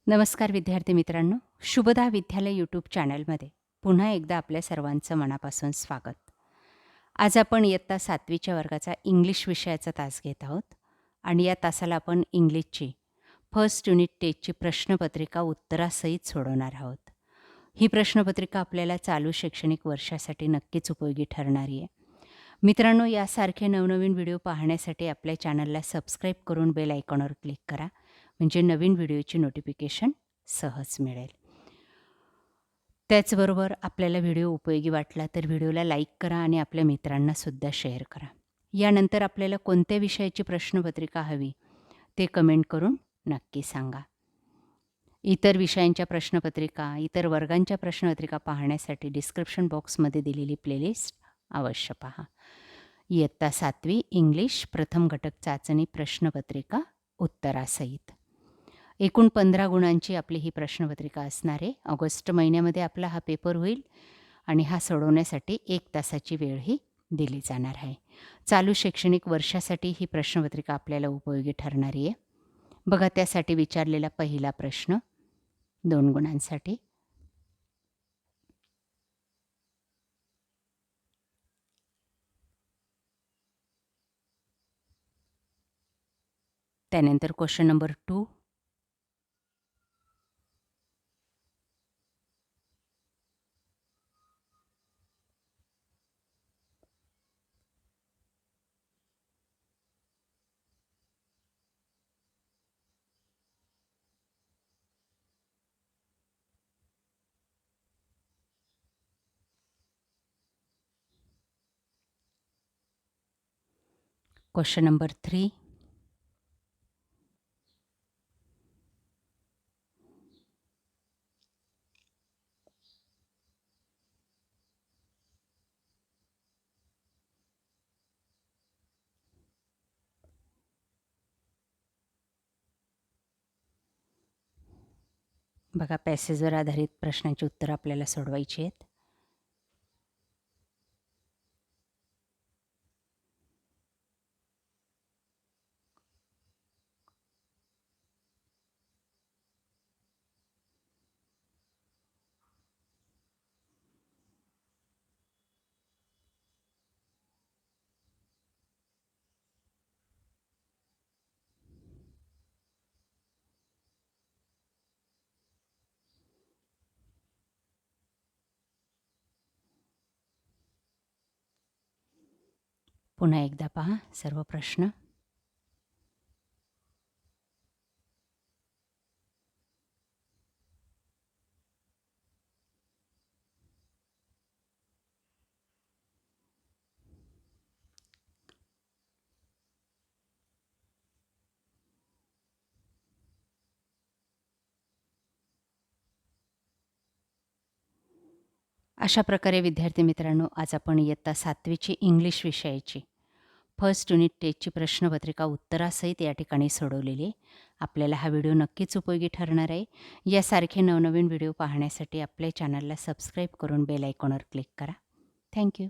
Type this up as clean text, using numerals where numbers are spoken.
नमस्कार विद्यार्थी मित्रांनो, शुभदा विद्यालय यूट्यूब चॅनलमध्ये पुन्हा एकदा आपल्या सर्वांचं मनापासून स्वागत. आज आपण इयत्ता 7वीच्या वर्गाचा इंग्लिश विषयाचा तास घेत आहोत आणि या तासाला आपण इंग्लिशची फर्स्ट युनिट टेस्टची प्रश्नपत्रिका उत्तरासहित सोडवणार आहोत. ही प्रश्नपत्रिका आपल्याला चालू शैक्षणिक वर्षासाठी नक्कीच उपयोगी ठरणारी आहे. मित्रांनो, यासारखे नवनवीन व्हिडिओ पाहण्यासाठी आपल्या चॅनलला सबस्क्राईब करून बेल आयकॉनवर क्लिक करा, म्हणजे नवीन व्हिडिओची नोटिफिकेशन सहज मिळेल. त्याचबरोबर आपल्याला व्हिडिओ उपयोगी वाटला तर व्हिडिओला लाईक करा आणि आपल्या मित्रांनासुद्धा शेअर करा. यानंतर आपल्याला कोणत्या विषयाची प्रश्नपत्रिका हवी ते कमेंट करून नक्की सांगा. इतर विषयांच्या प्रश्नपत्रिका, इतर वर्गांच्या प्रश्नपत्रिका पाहण्यासाठी डिस्क्रिप्शन बॉक्समध्ये दिलेली प्लेलिस्ट अवश्य पहा. इयत्ता 7वी इंग्लिश प्रथम घटक चाचणी प्रश्नपत्रिका उत्तरासहित. एकूण 15 गुणांची आपली ही प्रश्नपत्रिका असणार आहे. ऑगस्ट महिन्यामध्ये आपला हा पेपर होईल आणि हा सोडवण्यासाठी 1 तासाची वेळही दिली जाणार आहे. चालू शैक्षणिक वर्षासाठी ही प्रश्नपत्रिका आपल्याला उपयोगी ठरणारी आहे. बघा, त्यासाठी विचारलेला पहिला प्रश्न 2 गुणांसाठी. त्यानंतर क्वेश्चन नंबर 2. Question number 3. बघा, पॅसेजवर आधारित प्रश्नांची उत्तरं आपल्याला सोडवायची आहेत. पुन्हा एकदा पहा सर्व प्रश्न. अशा प्रकारे विद्यार्थी मित्रांनो, आज आपण इयत्ता 7वीची इंग्लिश विषयाची फर्स्ट युनिट टेस्टची प्रश्नपत्रिका उत्तरासहित या ठिकाणी सोडवलेली आहे. आपल्याला हा व्हिडिओ नक्कीच उपयोगी ठरणार आहे. यासारखे नवनवीन व्हिडिओ पाहण्यासाठी आपल्या चॅनलला सबस्क्राईब करून बेल आयकॉनवर क्लिक करा. थँक्यू.